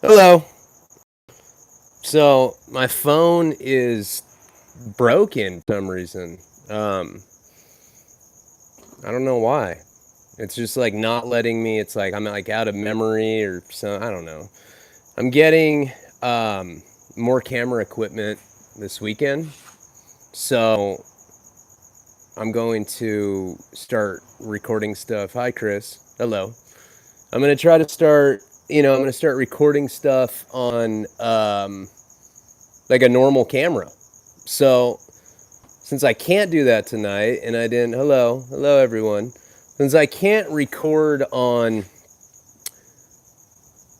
Hello. So my phone is broken for some reason. Um, I don't know why. It's just like not letting me. It's like I'm like out of memory or so. I don't know. I'm getting um, more camera equipment this weekend, so I'm going to start recording stuff. Hi, Chris. Hello. I'm gonna try to start. I'm gonna start recording stuff on like a normal camera. So since I can't do that tonight, and I didn't, hello everyone. Since I can't record on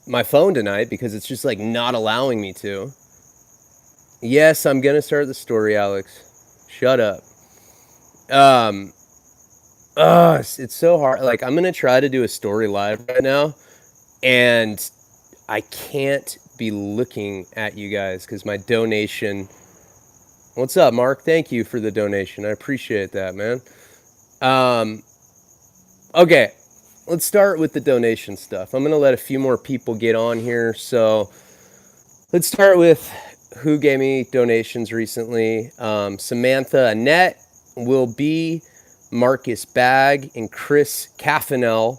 my phone tonight because it's just like not allowing me to. Yes, I'm gonna start the story, Alex. Shut up. Um, it's so hard. Like I'm gonna try to do a story live right now, and I can't be looking at you guys because my donation. What's up, Mark? Thank you for the donation. I appreciate that, man. Um, Okay, let's start with the donation stuff. I'm going to let a few more people get on here. So let's start with who gave me donations recently. Samantha Annette, Will B, Marcus Bag, and Chris Caffanel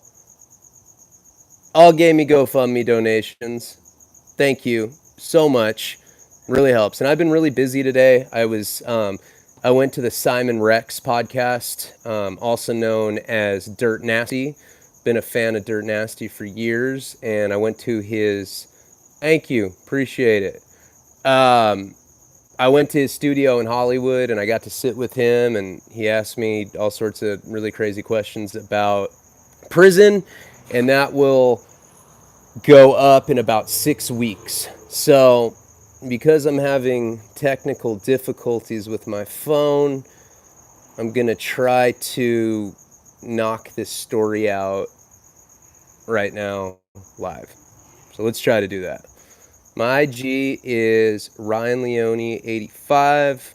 all gave me GoFundMe donations. Thank you so much. Really helps. And I've been really busy today. I went to the Simon Rex podcast, also known as Dirt Nasty. Been a fan of Dirt Nasty for years, and I went to his. Thank you, appreciate it. Um, I went to his studio in Hollywood, and I got to sit with him, and he asked me all sorts of really crazy questions about prison, and that will go up in about 6 weeks. So, because I'm having technical difficulties with my phone, I'm going to try to knock this story out right now live. So, let's try to do that. My IG is Ryan Leone 85.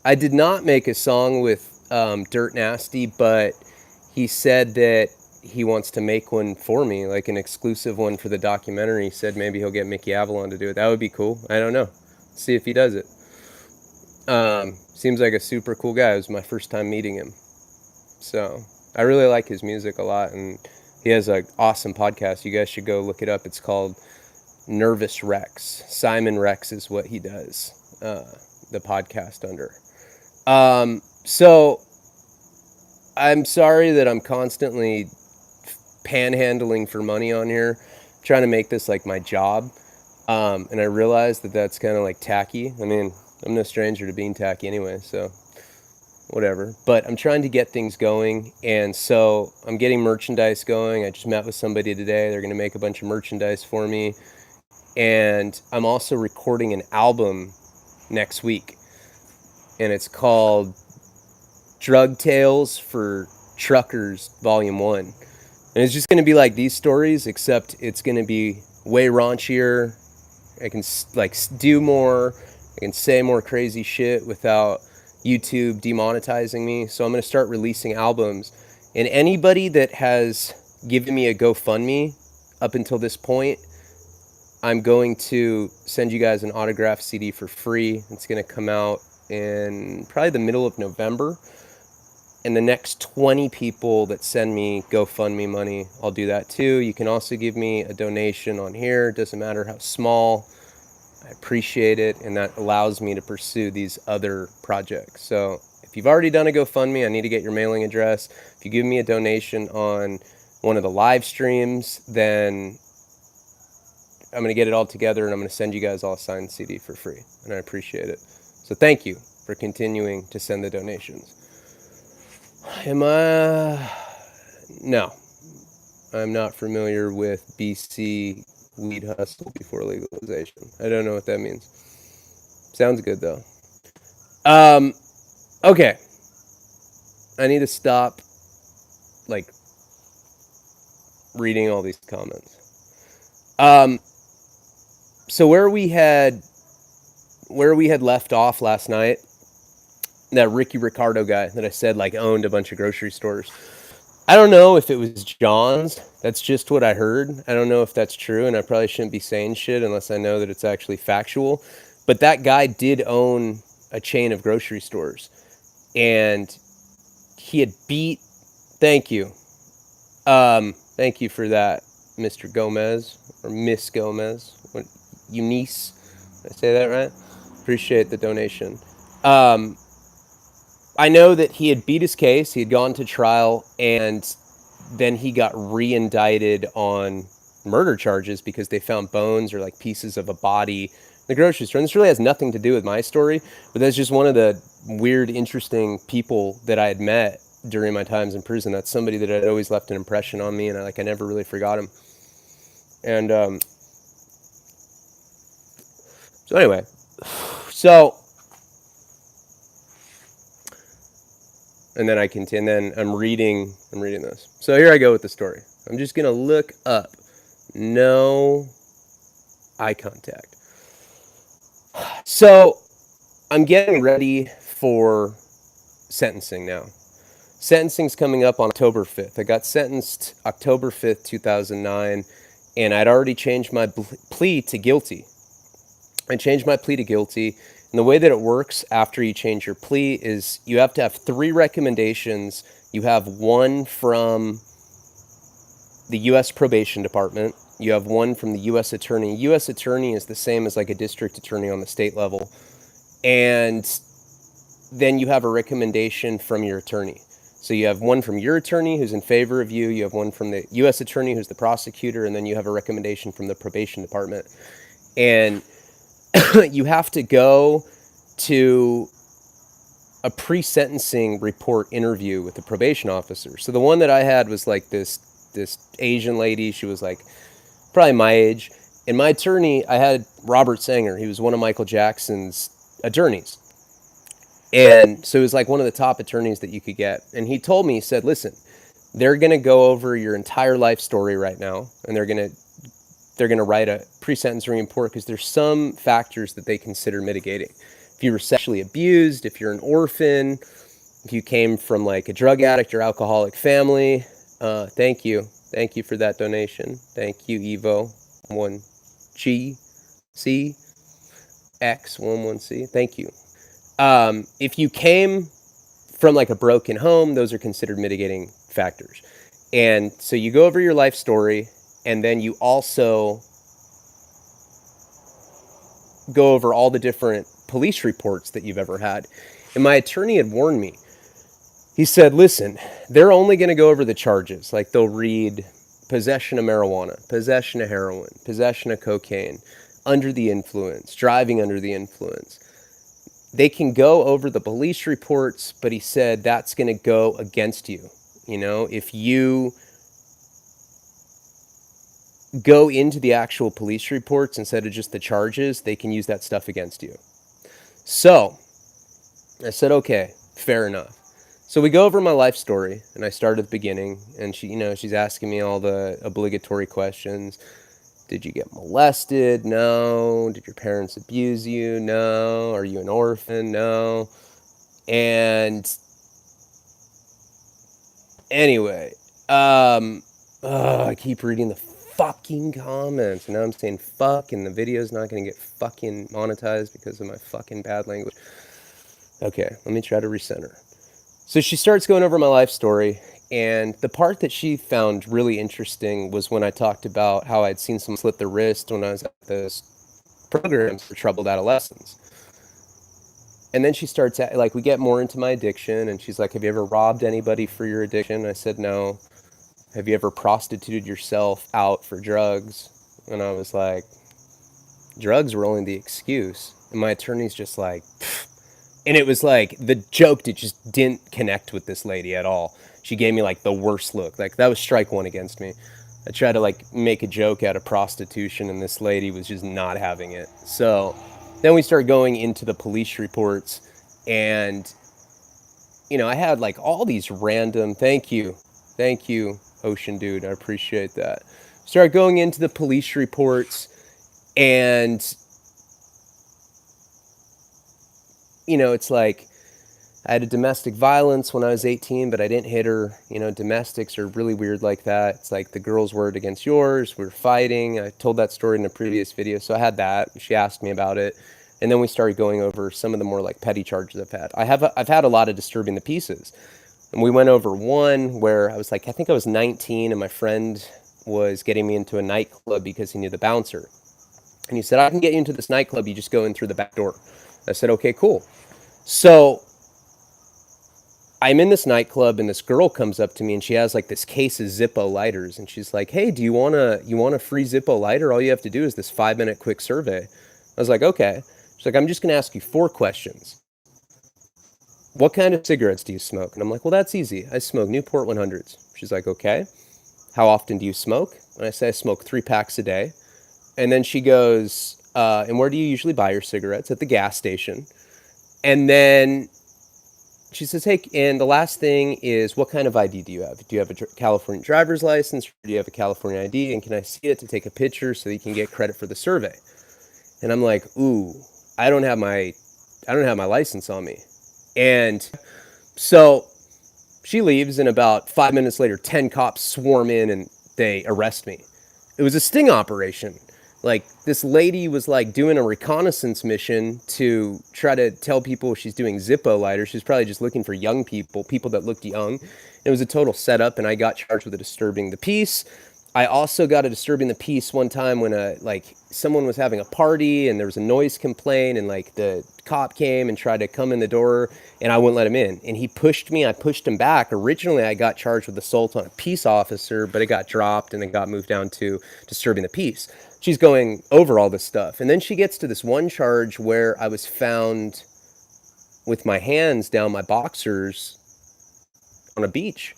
I did not make a song with Dirt Nasty, but he said that he wants to make one for me, like an exclusive one for the documentary. He said maybe he'll get Mickey Avalon to do it. That would be cool. I don't know. See if he does it. Seems like a super cool guy. It was my first time meeting him. So I really like his music a lot, and he has an awesome podcast. You guys should go look it up. It's called Nervous Rex. Simon Rex is what he does, the podcast under. So I'm sorry that I'm constantly panhandling for money on here, trying to make this like my job. And I realize that that's kind of like tacky. I mean, I'm no stranger to being tacky anyway, so whatever. But I'm trying to get things going, and so I'm getting merchandise going. I just met with somebody today. They're going to make a bunch of merchandise for me. And I'm also recording an album next week, and it's called Drug Tales for Truckers Volume 1. And it's just going to be like these stories, except it's going to be way raunchier. I can like do more. I can say more crazy shit without YouTube demonetizing me. So I'm going to start releasing albums. And anybody that has given me a GoFundMe up until this point, I'm going to send you guys an autographed CD for free. It's going to come out in probably the middle of November. And the next 20 people that send me GoFundMe money, I'll do that too. You can also give me a donation on here. Doesn't matter how small. I appreciate it, and that allows me to pursue these other projects. So if you've already done a GoFundMe, I need to get your mailing address. If you give me a donation on one of the live streams, then I'm going to get it all together, and I'm going to send you guys all a signed CD for free, and I appreciate it. So thank you for continuing to send the donations. Am I? No, I'm not familiar with BC weed hustle before legalization. I don't know what that means. Sounds good though. Okay. I need to stop like reading all these comments. So where we had left off last night, that Ricky Ricardo guy that I said like owned a bunch of grocery stores. I don't know if it was John's. That's just what I heard. I don't know if that's true, and I probably shouldn't be saying shit unless I know that it's actually factual. But that guy did own a chain of grocery stores, and he had beat. Thank you. Thank you for that, Mr. Gomez or Miss Gomez. What, Eunice? Did I say that right? Appreciate the donation. Um, I know that he had beat his case. He had gone to trial, and then he got re-indicted on murder charges because they found bones or like pieces of a body in the grocery store. And this really has nothing to do with my story, but that's just one of the weird, interesting people that I had met during my times in prison. That's somebody that had always left an impression on me, and I never really forgot him. And so anyway, so. And then I continue. And then I'm reading this. So here I go with the story. I'm just gonna look up. No eye contact. So I'm getting ready for sentencing now. Sentencing's coming up on October 5th. I got sentenced October 5th, 2009, and I'd already changed my plea to guilty. I changed my plea to guilty. And the way that it works after you change your plea is you have to have 3 recommendations. You have one from the U.S. Probation Department. You have one from the U.S. Attorney. U.S. Attorney is the same as like a district attorney on the state level. And then you have a recommendation from your attorney. So you have one from your attorney who's in favor of you. You have one from the U.S. Attorney who's the prosecutor. And then you have a recommendation from the Probation Department. And you have to go to a pre-sentencing report interview with the probation officer. So the one that I had was like this Asian lady. She was like probably my age. And my attorney, I had Robert Sanger. He was one of Michael Jackson's attorneys. And so it was like one of the top attorneys that you could get. And he told me, he said, listen, they're going to go over your entire life story right now. And they're going to write a pre-sentencing report because there's some factors that they consider mitigating. If you were sexually abused, if you're an orphan, if you came from like a drug addict or alcoholic family, thank you. Thank you for that donation. Thank you, Evo 1G X11C. Thank you. If you came from like a broken home, those are considered mitigating factors. And so you go over your life story, and then you also go over all the different police reports that you've ever had. And my attorney had warned me. He said, listen, they're only going to go over the charges. Like they'll read possession of marijuana, possession of heroin, possession of cocaine, under the influence, driving under the influence. They can go over the police reports, but he said that's going to go against you. You know, if you go into the actual police reports instead of just the charges, they can use that stuff against you. So I said, okay, fair enough. So we go over my life story, and I start at the beginning, and she's asking me all the obligatory questions. Did you get molested? No. Did your parents abuse you? No. Are you an orphan? No. And anyway, I keep reading the fucking comments. Now I'm saying fuck, and the video's not going to get fucking monetized because of my fucking bad language. Okay, let me try to recenter. So she starts going over my life story, and the part that she found really interesting was when I talked about how I'd seen someone slit their wrist when I was at those programs for troubled adolescents. And then she starts, like, we get more into my addiction, and she's like, have you ever robbed anybody for your addiction? I said, no. Have you ever prostituted yourself out for drugs? And I was like, drugs were only the excuse. And my attorney's just like, pfft. And it was like, the joke just didn't connect with this lady at all. She gave me like the worst look. Like that was strike one against me. I tried to like make a joke out of prostitution, and this lady was just not having it. So then we started going into the police reports, and I had like all these random, thank you, Ocean Dude, I appreciate that. Started going into the police reports, and it's like I had a domestic violence when I was 18, but I didn't hit her. You know, domestics are really weird like that. It's like the girl's word against yours. We were fighting. I told that story in a previous video, so I had that. She asked me about it, and then we started going over some of the more like petty charges I've had. I've had a lot of disturbing the pieces, and we went over one where I was like, I think I was 19, and my friend was getting me into a nightclub because he knew the bouncer, and he said, I can get you into this nightclub. You just go in through the back door. I said, okay, cool. So I'm in this nightclub and this girl comes up to me and she has like this case of Zippo lighters and she's like, hey, do you want a free Zippo lighter? All you have to do is this 5-minute quick survey. I was like, okay. She's like, I'm just going to ask you 4 questions. What kind of cigarettes do you smoke? And I'm like, well, that's easy. I smoke Newport 100s. She's like, okay. How often do you smoke? And I say, I smoke 3 packs a day. And then she goes, and where do you usually buy your cigarettes? At the gas station. And then she says, hey, and the last thing is, what kind of ID do you have? Do you have a California driver's license? Or do you have a California ID? And can I see it to take a picture so that you can get credit for the survey? And I'm like, ooh, I don't have my license on me. And so she leaves, and about 5 minutes later, 10 cops swarm in and they arrest me. It was a sting operation. Like, this lady was like doing a reconnaissance mission to try to tell people she's doing Zippo lighters. She's probably just looking for young people that looked young. It was a total setup, and I got charged with a disturbing the peace. I also got a disturbing the peace one time when someone was having a party and there was a noise complaint, and like the cop came and tried to come in the door and I wouldn't let him in. And he pushed me, I pushed him back. Originally I got charged with assault on a peace officer, but it got dropped and then got moved down to disturbing the peace. She's going over all this stuff. And then she gets to this one charge where I was found with my hands down my boxers on a beach.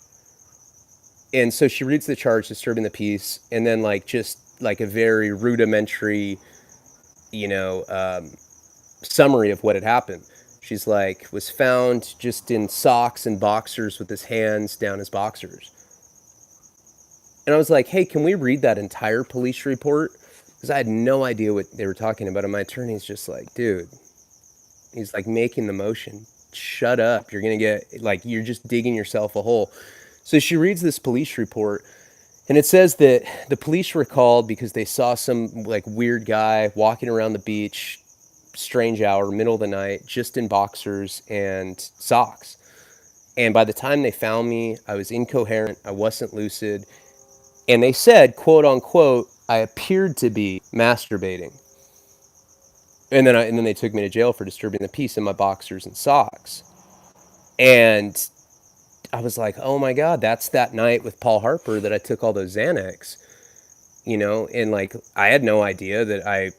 And so she reads the charge, disturbing the peace, and then like just like a very rudimentary, summary of what had happened. She's like, was found just in socks and boxers with his hands down his boxers. And I was like, hey, can we read that entire police report? Because I had no idea what they were talking about. And my attorney's just like, dude, he's like making the motion. Shut up. You're going to get, like, you're just digging yourself a hole. So she reads this police report, and it says that the police were called because they saw some like weird guy walking around the beach, strange hour, middle of the night, just in boxers and socks. And by the time they found me, I was incoherent. I wasn't lucid. And they said, quote unquote, I appeared to be masturbating. And then they took me to jail for disturbing the peace in my boxers and socks. And I was like, oh my God, that's that night with Paul Harper that I took all those Xanax, and like, I had no idea that I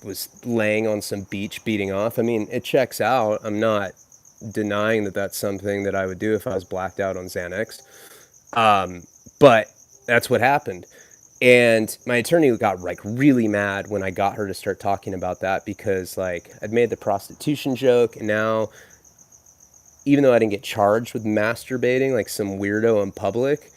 was laying on some beach beating off. I mean, it checks out. I'm not denying that that's something that I would do if I was blacked out on Xanax. But that's what happened. And my attorney got like really mad when I got her to start talking about that, because like I'd made the prostitution joke, and now, even though I didn't get charged with masturbating like some weirdo in public,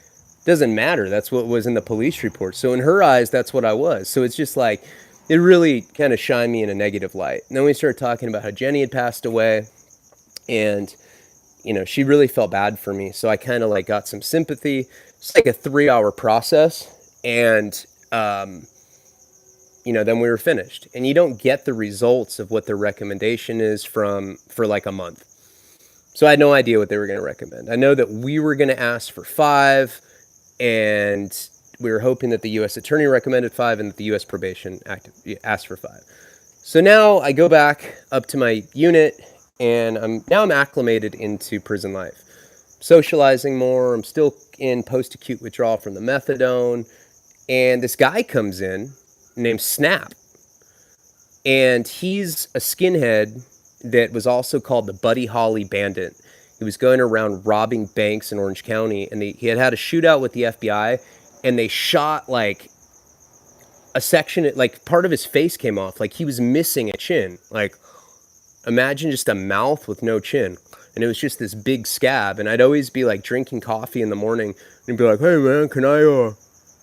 doesn't matter. That's what was in the police report. So in her eyes, that's what I was. So it's just like, it really kind of shined me in a negative light. And then we started talking about how Jenny had passed away, and, she really felt bad for me. So I kind of like got some sympathy. It's like a 3-hour process. And, then we were finished. And you don't get the results of what the recommendation is for like a month. So I had no idea what they were going to recommend. I know that we were going to ask for 5, and we were hoping that the U.S. Attorney recommended 5 and that the U.S. Probation asked for 5. So now I go back up to my unit, and I'm acclimated into prison life. Socializing more. I'm still in post-acute withdrawal from the methadone. And this guy comes in named Snap. And he's a skinhead that was also called the Buddy Holly Bandit. He was going around robbing banks in Orange County, and he had a shootout with the FBI, and they shot like a section, like part of his face came off, like he was missing a chin. Like, imagine just a mouth with no chin. And it was just this big scab. And I'd always be like drinking coffee in the morning, and he'd be like, hey man, can I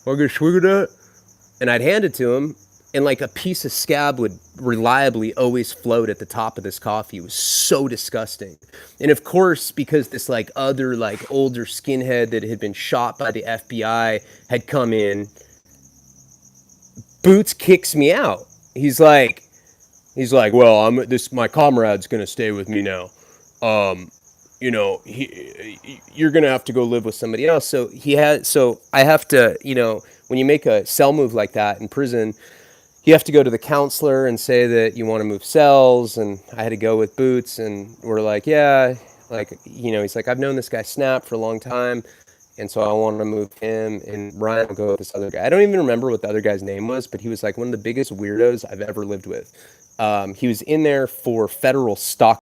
get a swig of that? And I'd hand it to him, and like a piece of scab would reliably always float at the top of this coffee. It was so disgusting. And of course, because this like other like older skinhead that had been shot by the FBI had come in, Boots kicks me out. He's like, well, my comrade's gonna stay with me now. Um, you're gonna have to go live with somebody else. So I have to, when you make a cell move like that in prison, you have to go to the counselor and say that you want to move cells. And I had to go with Boots, and we're like, yeah, like, he's like, I've known this guy Snap for a long time. And so I wanted to move him, and Ryan will go with this other guy. I don't even remember what the other guy's name was, but he was like one of the biggest weirdos I've ever lived with. He was in there for federal stock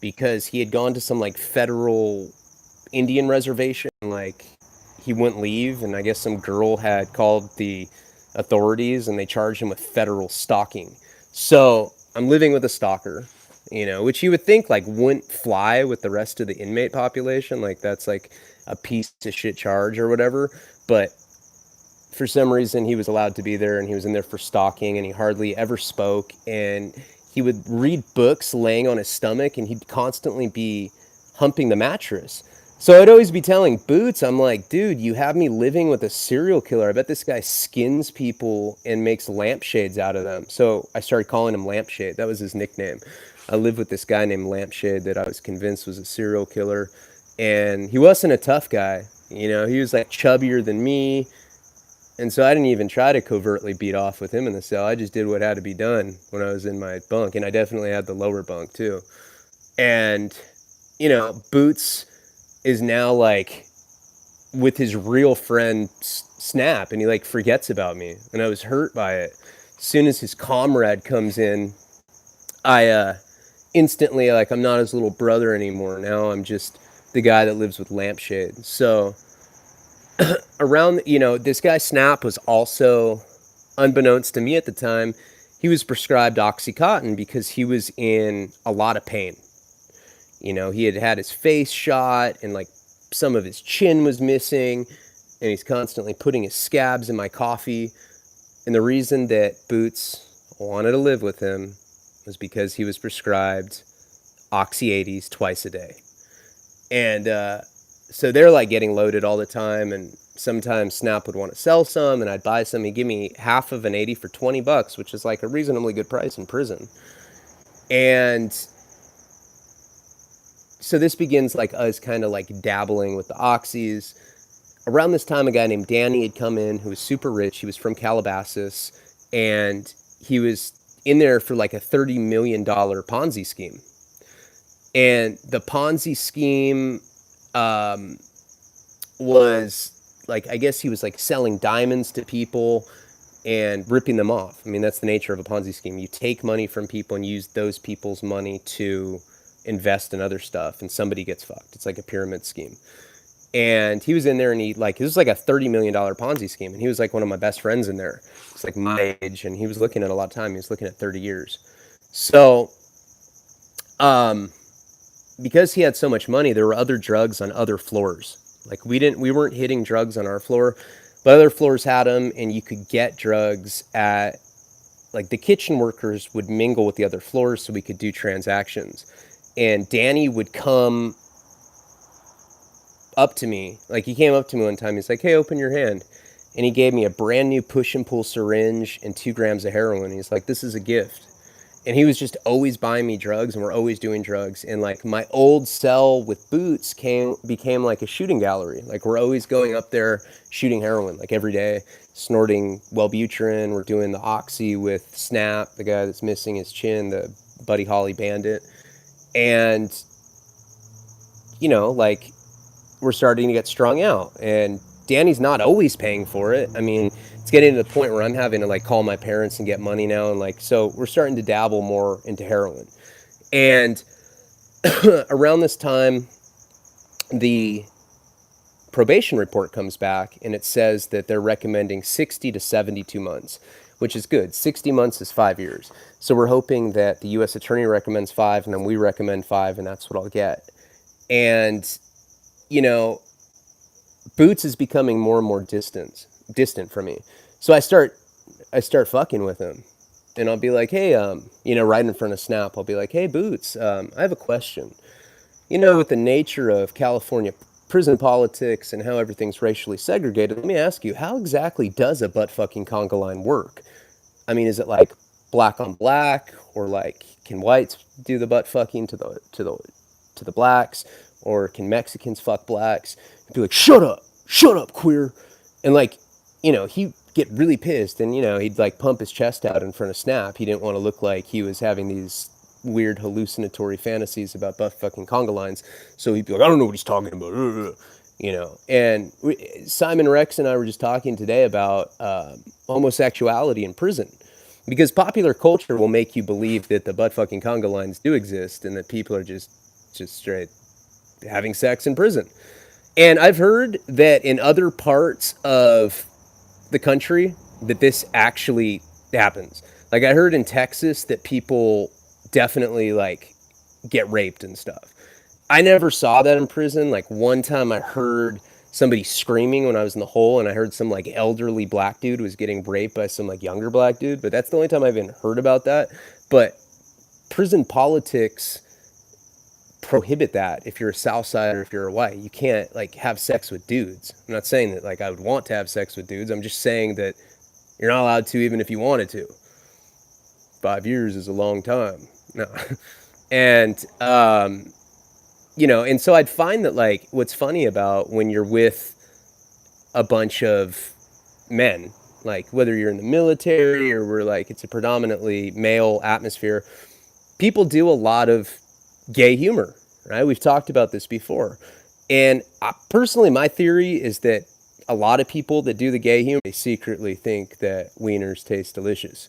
because he had gone to some like federal Indian reservation, like he wouldn't leave, and I guess some girl had called the authorities and they charged him with federal stalking. So I'm living with a stalker, which you would think like wouldn't fly with the rest of the inmate population, like that's like a piece of shit charge or whatever, but for some reason he was allowed to be there, and he was in there for stalking, and he hardly ever spoke, and he would read books laying on his stomach, and he'd constantly be humping the mattress. So I'd always be telling Boots, I'm like, dude, you have me living with a serial killer. I bet this guy skins people and makes lampshades out of them. So I started calling him Lampshade. That was his nickname. I lived with this guy named Lampshade that I was convinced was a serial killer. And he wasn't a tough guy. He was like chubbier than me. And so I didn't even try to covertly beat off with him in the cell. I just did what had to be done when I was in my bunk. And I definitely had the lower bunk too. And, Boots is now like with his real friend Snap, and he like forgets about me. And I was hurt by it. As soon as his comrade comes in, I instantly, like, I'm not his little brother anymore. Now I'm just the guy that lives with Lampshade. So around, this guy Snap was also, unbeknownst to me at the time, he was prescribed Oxycontin because he was in a lot of pain. He had had his face shot, and like some of his chin was missing, and he's constantly putting his scabs in my coffee. And the reason that Boots wanted to live with him was because he was prescribed Oxy 80s twice a day. And so they're like getting loaded all the time, and sometimes Snap would want to sell some, and I'd buy some. He'd give me half of an 80 for $20, which is like a reasonably good price in prison. And so this begins like us kind of like dabbling with the oxys. Around this time, a guy named Danny had come in who was super rich. He was from Calabasas, and he was in there for like a $30 million Ponzi scheme. And the Ponzi scheme was like, I guess he was like selling diamonds to people and ripping them off. I mean, that's the nature of a Ponzi scheme. You take money from people and use those people's money to invest in other stuff, and somebody gets fucked. It's like a pyramid scheme. And he was in there, and this was like a $30 million Ponzi scheme. And he was like one of my best friends in there. It's like my age, and he was looking at a lot of time. He was looking at 30 years. So, because he had so much money, there were other drugs on other floors. Like we weren't hitting drugs on our floor, but other floors had them, and you could get drugs at, like, the kitchen workers would mingle with the other floors so we could do transactions. And Danny would come up to me. Like, he came up to me one time. He's like, hey, open your hand. And he gave me a brand new push and pull syringe and 2 grams of heroin. He's like, this is a gift. And he was just always buying me drugs, and we're always doing drugs. And like my old cell with Boots became like a shooting gallery. Like, we're always going up there shooting heroin, like every day, snorting Wellbutrin. We're doing the Oxy with Snap, the guy that's missing his chin, the Buddy Holly bandit. And, like, we're starting to get strung out. And Danny's not always paying for it. I mean, it's getting to the point where I'm having to like call my parents and get money now. And like, so we're starting to dabble more into heroin. And around this time, the probation report comes back, and it says that they're recommending 60 to 72 months, which is good. 60 months is 5 years. So we're hoping that the U.S. attorney recommends 5, and then we recommend 5, and that's what I'll get. And, Boots is becoming more and more distant from me. So I start I start fucking with him. And I'll be like, hey, right in front of Snap, I'll be like, hey, Boots, I have a question. With the nature of California prison politics and how everything's racially segregated, let me ask you, how exactly does a butt fucking conga line work? I mean, is it like black on black, or like can whites do the butt fucking to the blacks, or can Mexicans fuck blacks? He'd be like, shut up, queer, and like, he'd get really pissed, and he'd like pump his chest out in front of Snap. He didn't want to look like he was having these weird hallucinatory fantasies about butt fucking conga lines, so he'd be like, I don't know what he's talking about. And Simon Rex and I were just talking today about homosexuality in prison. Because popular culture will make you believe that the butt fucking conga lines do exist and that people are just straight having sex in prison. And I've heard that in other parts of the country that this actually happens. Like I heard in Texas that people definitely like get raped and stuff. I never saw that in prison. Like one time I heard somebody screaming when I was in the hole, and I heard some like elderly black dude was getting raped by some like younger black dude, but that's the only time I've even heard about that. But prison politics prohibit that. If you're a South Side or if you're a white, you can't like have sex with dudes. I'm not saying that like I would want to have sex with dudes. I'm just saying that you're not allowed to even if you wanted to. 5 years is a long time. No. And and so I'd find that like what's funny about when you're with a bunch of men, like whether you're in the military or we're like it's a predominantly male atmosphere, people do a lot of gay humor, right? We've talked about this before. And personally, my theory is that a lot of people that do the gay humor, they secretly think that wieners taste delicious.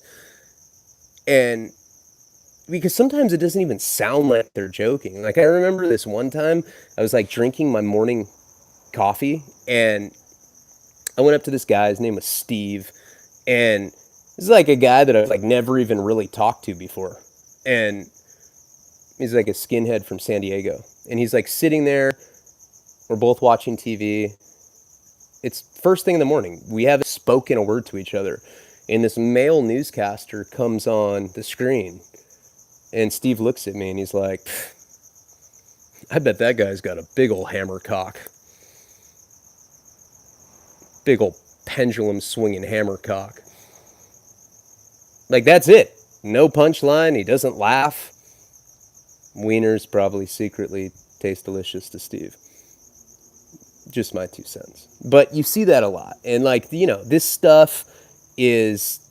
And because sometimes it doesn't even sound like they're joking. Like I remember this one time I was like drinking my morning coffee and I went up to this guy, his name was Steve, and this is like a guy that I've like never even really talked to before. And he's like a skinhead from San Diego. And he's like sitting there, we're both watching TV. It's first thing in the morning. We haven't spoken a word to each other. And this male newscaster comes on the screen. And Steve looks at me and he's like, I bet that guy's got a big old hammer cock. Big old pendulum swinging hammer cock. Like, that's it. No punchline. He doesn't laugh. Wieners probably secretly taste delicious to Steve. Just my 2 cents. But you see that a lot. And, like, this stuff is...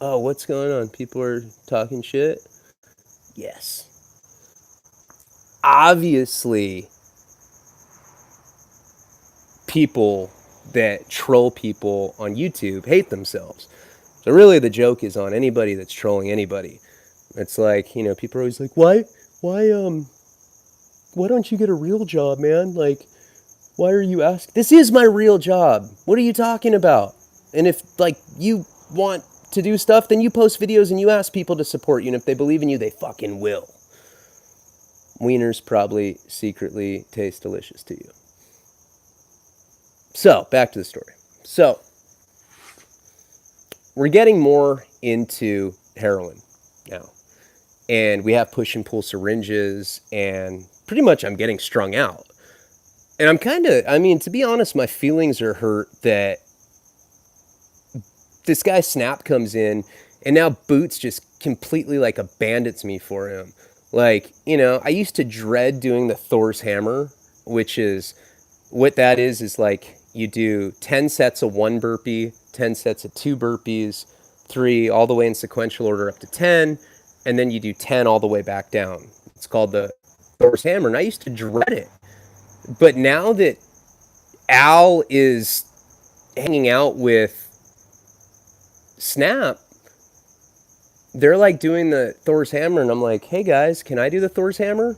Oh, what's going on? People are talking shit? Yes. Obviously, people that troll people on YouTube hate themselves. So really the joke is on anybody that's trolling anybody. It's like, people are always like, why don't you get a real job, man? Like, why are you asking? This is my real job. What are you talking about? And if, like, you want to do stuff, then you post videos and you ask people to support you. And if they believe in you, they fucking will. Wieners probably secretly taste delicious to you. So, back to the story. So, we're getting more into heroin now. And we have push and pull syringes, and pretty much I'm getting strung out. And I'm to be honest, my feelings are hurt that this guy Snap comes in, and now Boots just completely like abandons me for him. Like, I used to dread doing the Thor's hammer, which is, what that is like you do 10 sets of 1 burpee, 10 sets of 2 burpees, 3 all the way in sequential order up to 10, and then you do 10 all the way back down. It's called the Thor's hammer, and I used to dread it. But now that Al is hanging out with Snap, they're like doing the Thor's hammer, and I'm like, hey guys, can I do the Thor's hammer?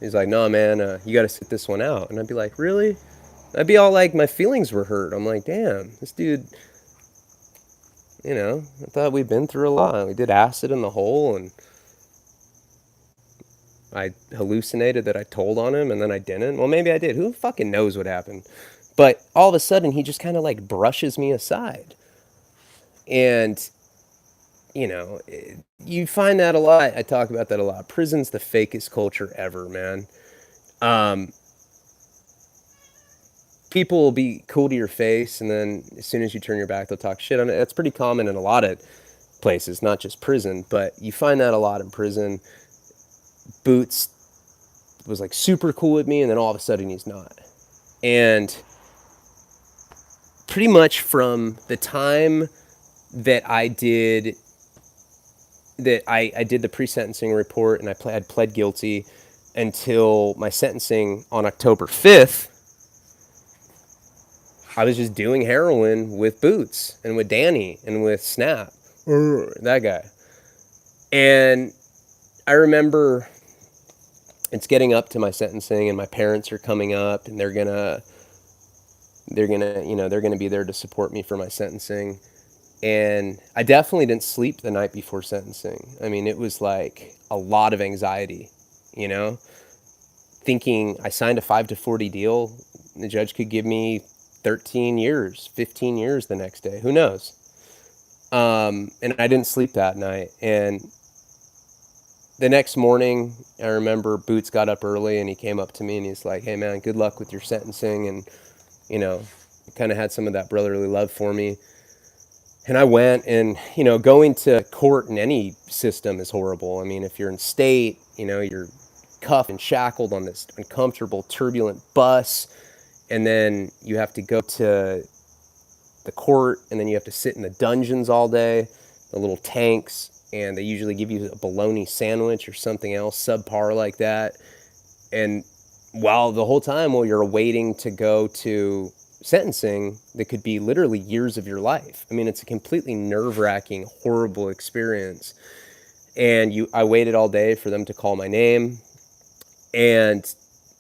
He's like, no man, you gotta sit this one out. And I'd be like, really? I'd be all like, my feelings were hurt. I'm like, damn, this dude, I thought we'd been through a lot. We did acid in the hole, and I hallucinated that I told on him, and then I didn't. Well, maybe I did. Who fucking knows what happened? But all of a sudden, he just kind of like brushes me aside. And, you find that a lot. I talk about that a lot. Prison's the fakest culture ever, man. Um, People will be cool to your face, and then as soon as you turn your back, they'll talk shit on it. That's pretty common in a lot of places, not just prison, but you find that a lot in prison. Boots was like super cool with me, and then all of a sudden he's not. And pretty much from the time that I did the pre-sentencing report and I had pled guilty until my sentencing on October 5th, I was just doing heroin with Boots and with Danny and with Snap, that guy. And I remember it's getting up to my sentencing, and my parents are coming up, and they're gonna be there to support me for my sentencing. And I definitely didn't sleep the night before sentencing. I mean, it was like a lot of anxiety, thinking I signed a 5 to 40 deal. The judge could give me 13 years, 15 years the next day. Who knows? And I didn't sleep that night. And the next morning, I remember Boots got up early and he came up to me and he's like, "Hey man, good luck with your sentencing." And, kind of had some of that brotherly love for me. And I went, and, going to court in any system is horrible. I mean, if you're in state, you're cuffed and shackled on this uncomfortable, turbulent bus. And then you have to go to the court, and then you have to sit in the dungeons all day, the little tanks. And they usually give you a bologna sandwich or something else subpar like that. And the whole time while you're waiting to go to sentencing, that could be literally years of your life. I mean, it's a completely nerve-wracking, horrible experience. And I waited all day for them to call my name, and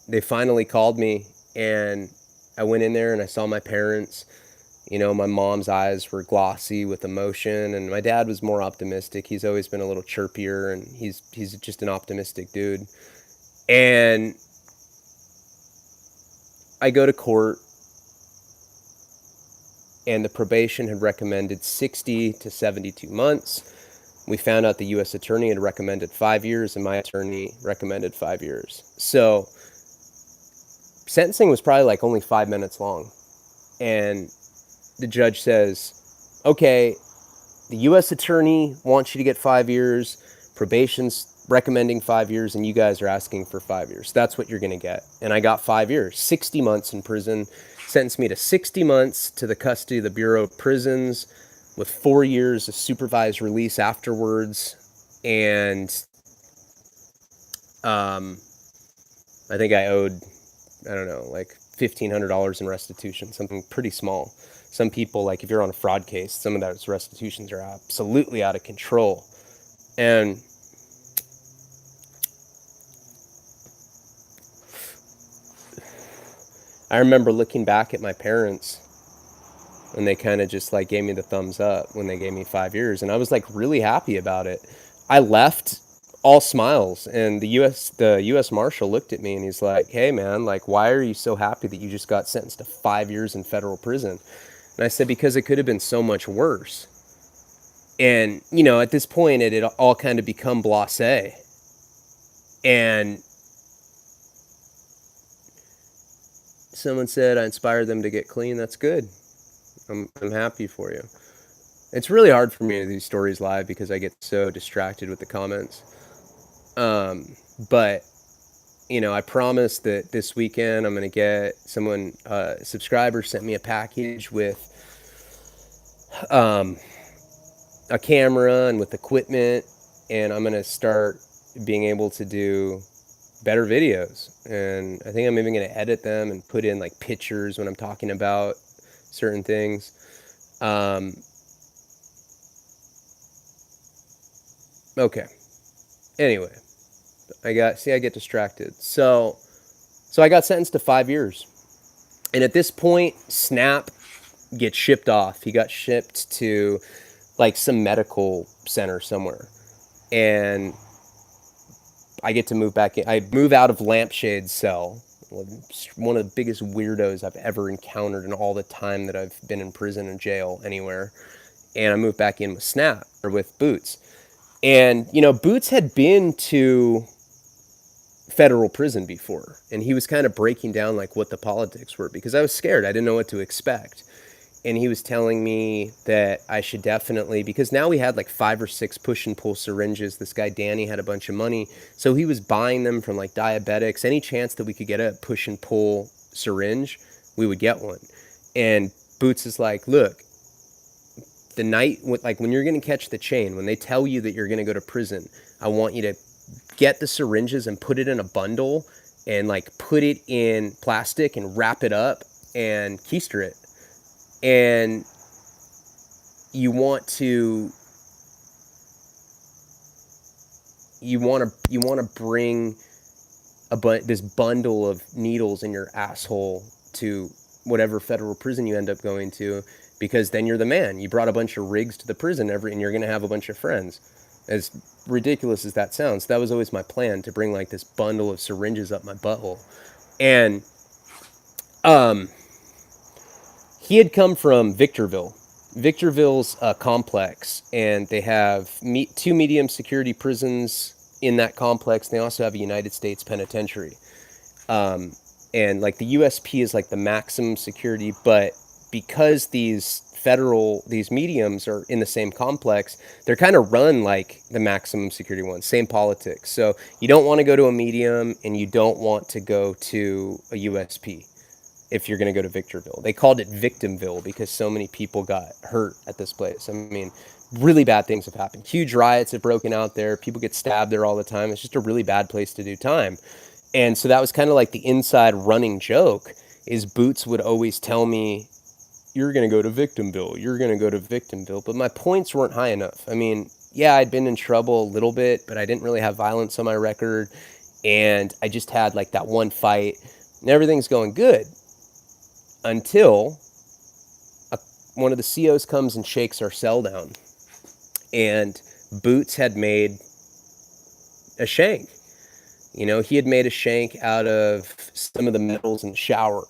they finally called me, and I went in there and I saw my parents. My mom's eyes were glossy with emotion, and my dad was more optimistic. He's always been a little chirpier, and he's just an optimistic dude. And I go to court, and the probation had recommended 60 to 72 months. We found out the U.S. attorney had recommended 5 years, and my attorney recommended 5 years. So sentencing was probably like only 5 minutes long. And the judge says, "Okay, the U.S. attorney wants you to get 5 years, probation's recommending 5 years, and you guys are asking for 5 years. That's what you're going to get." And I got 5 years, 60 months in prison, sentenced me to 60 months to the custody of the Bureau of Prisons with 4 years of supervised release afterwards. And I think I owed, I don't know, like $1,500 in restitution, something pretty small. Some people, like if you're on a fraud case, some of those restitutions are absolutely out of control. And I remember looking back at my parents, and they kind of just like gave me the thumbs up when they gave me 5 years. And I was like really happy about it. I left all smiles, and the U.S. Marshal looked at me and he's like, "Hey man, like, why are you so happy that you just got sentenced to 5 years in federal prison?" And I said, "Because it could have been so much worse." And, at this point, it had all kind of become blasé. And someone said I inspired them to get clean. That's good. I'm happy for you. It's really hard for me to do stories live because I get so distracted with the comments. But, I promised that this weekend I'm going to get someone, a subscriber sent me a package with a camera and with equipment, and I'm going to start being able to do better videos. And I think I'm even going to edit them and put in like pictures when I'm talking about certain things. Okay. Anyway, I get distracted. So I got sentenced to 5 years. And at this point, Snap gets shipped off. He got shipped to like some medical center somewhere. And I get to move back in. I move out of Lampshade's cell, one of the biggest weirdos I've ever encountered in all the time that I've been in prison and jail anywhere. and I moved back in with Snap, or with Boots. And, Boots had been to federal prison before, and he was kind of breaking down like what the politics were, because I was scared. I didn't know what to expect. And he was telling me that I should definitely, because now we had like 5 or 6 push and pull syringes. This guy Danny had a bunch of money, so he was buying them from like diabetics. Any chance that we could get a push and pull syringe, we would get one. And Boots is like, look, the night, like when you're going to catch the chain, when they tell you that you're going to go to prison, I want you to get the syringes and put it in a bundle and like put it in plastic and wrap it up and keister it. And you want to bring this bundle of needles in your asshole to whatever federal prison you end up going to, because then you're the man. You brought a bunch of rigs to the prison and you're going to have a bunch of friends. As ridiculous as that sounds, that was always my plan, to bring like this bundle of syringes up my butthole. And he had come from Victorville. Victorville's a complex, and they have 2 medium security prisons in that complex. They also have a United States penitentiary. And like the USP is like the maximum security, but because these mediums are in the same complex, they're kind of run like the maximum security ones, same politics. So you don't want to go to a medium, and you don't want to go to a USP if you're going to go to Victorville. They called it Victimville because so many people got hurt at this place. I mean, really bad things have happened. Huge riots have broken out there. People get stabbed there all the time. It's just a really bad place to do time. And so that was kind of like the inside running joke, is Boots would always tell me, you're going to go to Victimville. You're going to go to Victimville. But my points weren't high enough. I mean, yeah, I'd been in trouble a little bit, but I didn't really have violence on my record. And I just had like that one fight, and everything's going good. Until one of the COs comes and shakes our cell down. And Boots had made a shank. He had made a shank out of some of the metals in the shower.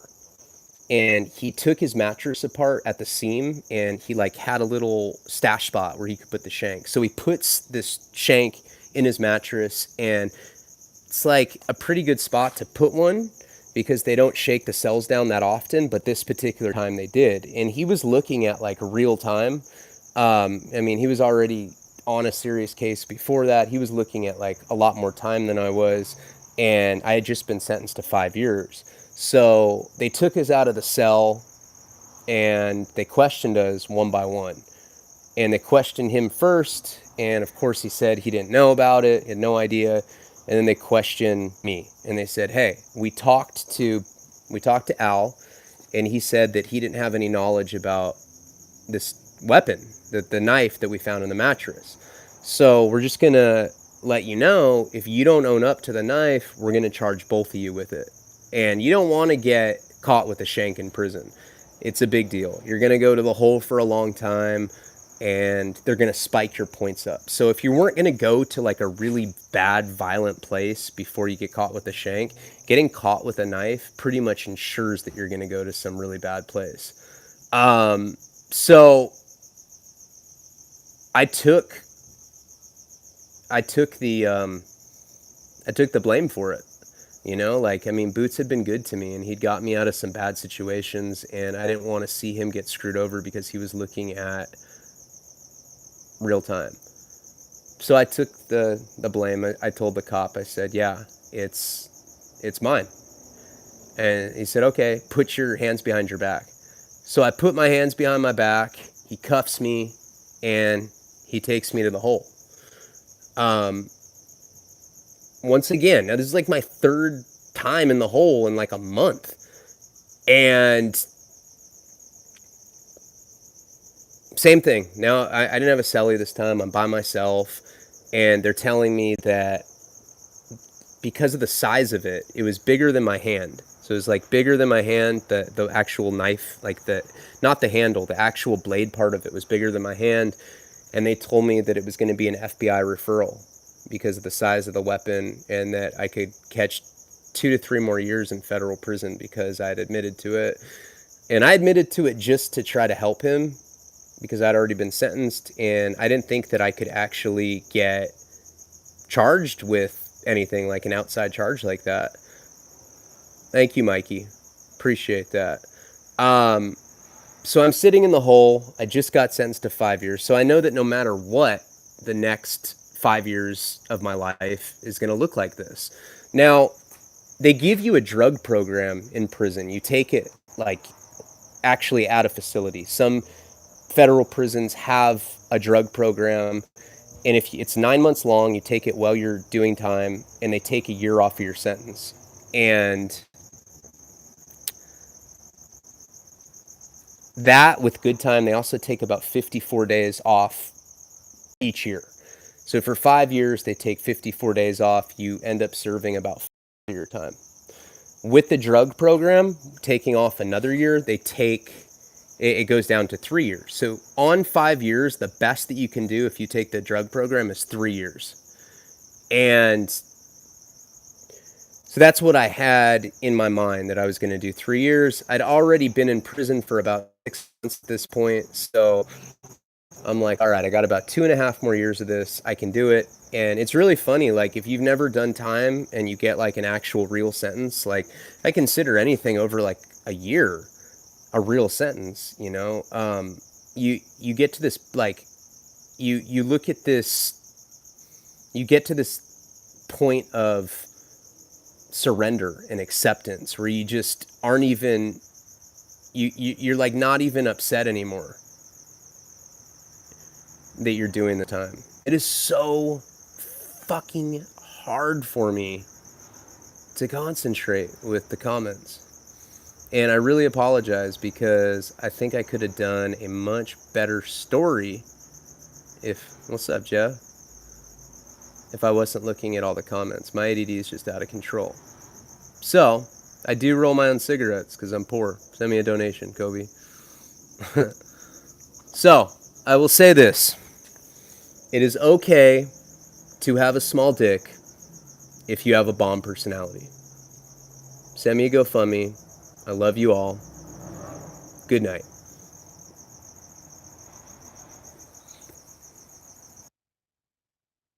And he took his mattress apart at the seam, and he like had a little stash spot where he could put the shank. So he puts this shank in his mattress, and it's like a pretty good spot to put one, because they don't shake the cells down that often, but this particular time they did. And he was looking at like real time. I mean, he was already on a serious case before that. He was looking at like a lot more time than I was, and I had just been sentenced to 5 years. So they took us out of the cell, and they questioned us one by one. And they questioned him first, and of course he said he didn't know about it, he had no idea. And then they questioned me, and they said, hey, we talked to Al, and he said that he didn't have any knowledge about this weapon, the knife that we found in the mattress. So we're just going to let you know, if you don't own up to the knife, we're going to charge both of you with it. And you don't want to get caught with a shank in prison. It's a big deal. You're going to go to the hole for a long time, and they're going to spike your points up. So if you weren't going to go to like a really bad, violent place before you get caught with a shank, getting caught with a knife pretty much ensures that you're going to go to some really bad place. So I took the blame for it. I mean, Boots had been good to me, and he'd got me out of some bad situations, and I didn't want to see him get screwed over because he was looking at real time. So I took the blame. I told the cop, I said, yeah, it's mine. And he said, okay, put your hands behind your back. So I put my hands behind my back, he cuffs me, and he takes me to the hole. Once again, now this is like my 3rd time in the hole in like a month. And same thing. Now, I didn't have a cellie this time. I'm by myself. And they're telling me that because of the size of it, it was bigger than my hand. So it was like bigger than my hand, the actual knife, like not the handle, the actual blade part of it was bigger than my hand. And they told me that it was going to be an FBI referral because of the size of the weapon, and that I could catch 2 to 3 more years in federal prison because I had admitted to it. And I admitted to it just to try to help him. because I'd already been sentenced, and I didn't think that I could actually get charged with anything like an outside charge like that. Thank you, Mikey. Appreciate that. So I'm sitting in the hole. I just got sentenced to 5 years. So I know that no matter what, the next 5 years of my life is going to look like this. Now, they give you a drug program in prison. You take it like actually at a facility. Some federal prisons have a drug program, and if it's 9 months long, you take it while you're doing time, and they take a year off of your sentence. And that, with good time, they also take about 54 days off each year. So for 5 years, they take 54 days off. You end up serving about 4 of your time. With the drug program, taking off another year, it goes down to 3 years. So on 5 years, the best that you can do if you take the drug program is 3 years. And so that's what I had in my mind, that I was going to do 3 years. I'd already been in prison for about 6 months at this point. So I'm like, all right, I got about 2.5 more years of this. I can do it. And it's really funny. Like, if you've never done time and you get like an actual real sentence, like, I consider anything over like a year a real sentence, you know. You get to this, like, you look at this, you get to this point of surrender and acceptance where you just aren't even, you're like not even upset anymore that you're doing the time. It is so fucking hard for me to concentrate with the comments. And I really apologize, because I think I could have done a much better story what's up, Jeff? If I wasn't looking at all the comments. My ADD is just out of control. So, I do roll my own cigarettes because I'm poor. Send me a donation, Kobe. So, I will say this. It is okay to have a small dick if you have a bomb personality. Send me a GoFundMe. I love you all. Good night.